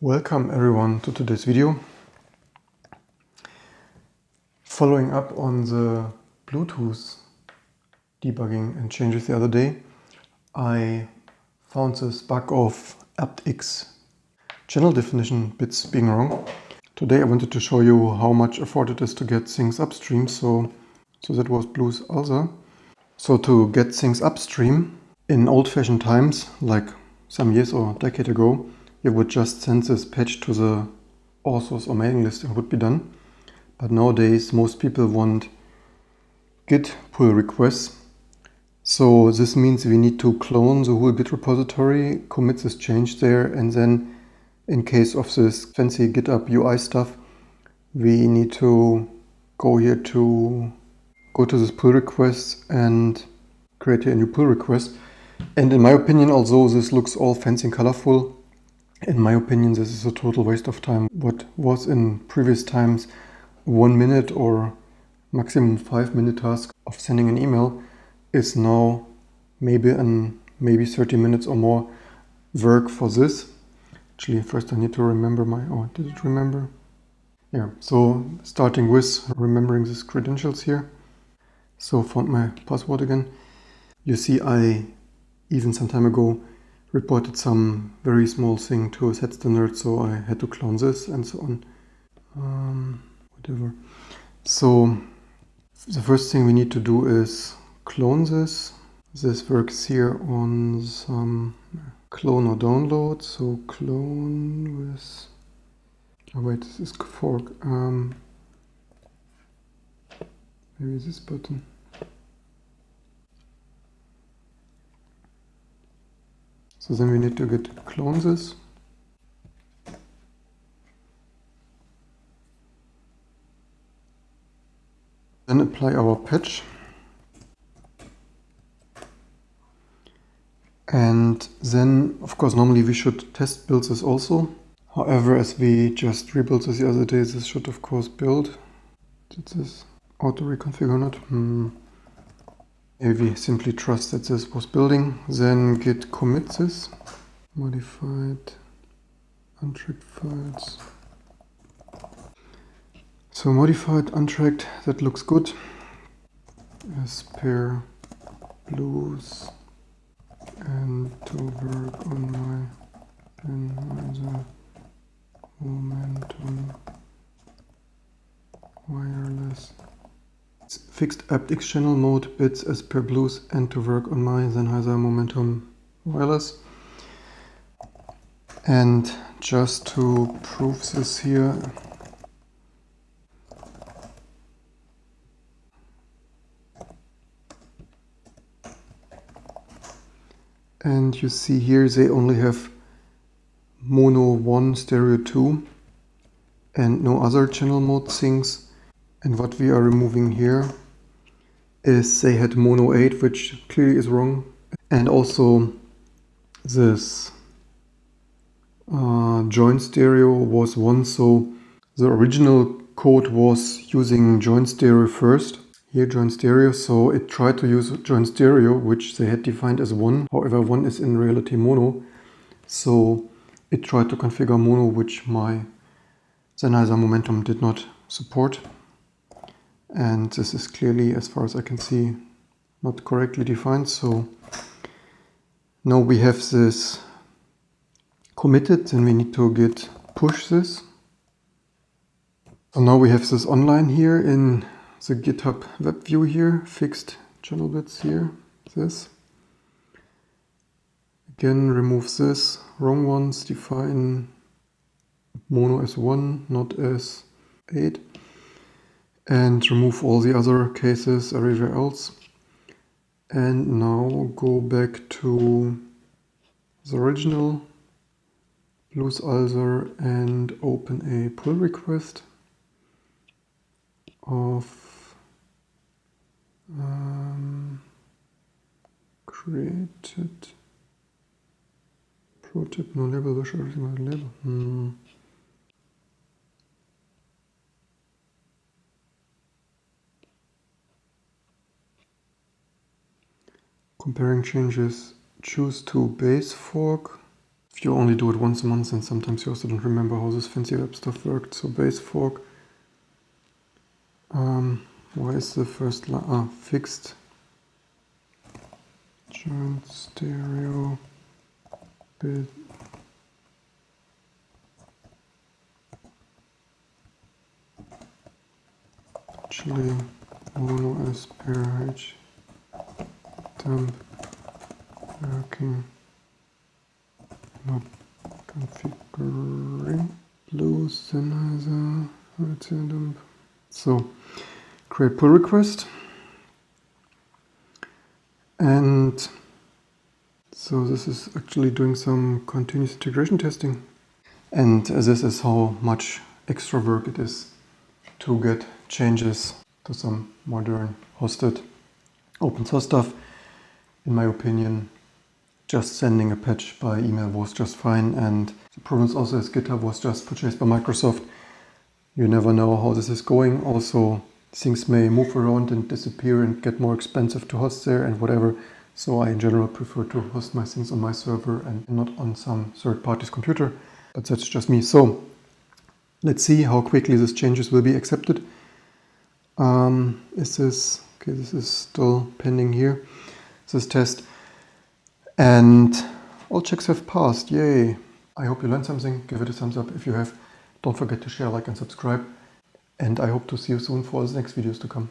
Welcome everyone to today's video. Following up on the Bluetooth debugging and changes the other day, I found this bug of apt-X channel definition bits being wrong. Today I wanted to show you how much effort it is to get things upstream, so that was Blue's answer. So to get things upstream in old-fashioned times, like some years or a decade ago, you would just send this patch to the authors or mailing list and it would be done. But nowadays most people want Git pull requests. So this means we need to clone the whole Git repository, commit this change there, and then in case of this fancy GitHub UI stuff, we need to go here to go to this pull request and create a new pull request. And in my opinion, although this looks all fancy and colorful, in my opinion, this is a total waste of time. What was in previous times 1 minute or maximum 5-minute task of sending an email is now maybe 30 minutes or more work for this. Actually, first I need to remember did it remember? Yeah, so starting with remembering these credentials here. So found my password again. You see I even some time ago reported some very small thing to a set standard, so I had to clone this and so on. Whatever. So the first thing we need to do is clone this. This works here on some clone or download. So clone with, oh wait, this is fork. Maybe this button. So then we need to get clone this. Then apply our patch. And then, of course, normally we should test build this also. However, as we just rebuilt this the other day, this should of course build. Did this auto reconfigure or not? Maybe we simply trust that this was building. Then git commit this. Modified untracked files. So modified untracked, that looks good. As per Blues and to work on my momentum wireless. It's fixed apt-X channel mode bits as per Blues and to work on my Sennheiser momentum wireless. And just to prove this here, and you see here they only have mono 1, stereo 2 and no other channel mode things. And what we are removing here is they had mono 8, which clearly is wrong. And also this joint stereo was 1, so the original code was using joint stereo first. Here joint stereo, so it tried to use joint stereo, which they had defined as 1. However, 1 is in reality mono. So it tried to configure mono, which my Sennheiser momentum did not support. And this is clearly, as far as I can see, not correctly defined. So now we have this committed, then we need to git push this. So now we have this online here in the GitHub web view here, fixed channel bits here, this. Again, remove this, wrong ones, define mono as 1, not as 8. And remove all the other cases everywhere else. And now go back to the original Blues Alzer and open a pull request of created pro tip no label, where should everything have a label? Comparing changes, choose to base fork. if you only do it once a month, and sometimes you also don't remember how this fancy web stuff worked. So base fork. Why is the first line fixed? Joint stereo bit. Actually, mono as pair H temp working. Not configuring. Blue Sennheiser. So create pull request. And so this is actually doing some continuous integration testing. And this is how much extra work it is to get changes to some modern hosted open source stuff. In my opinion, just sending a patch by email was just fine. And the problem is also, as GitHub was just purchased by Microsoft, you never know how this is going. Also, things may move around and disappear and get more expensive to host there and whatever. So I in general prefer to host my things on my server and not on some third party's computer. But that's just me. So let's see how quickly these changes will be accepted. This is still pending here. This test. And all checks have passed. Yay. I hope you learned something. Give it a thumbs up if you have. Don't forget to share, like, and subscribe. And I hope to see you soon for the next videos to come.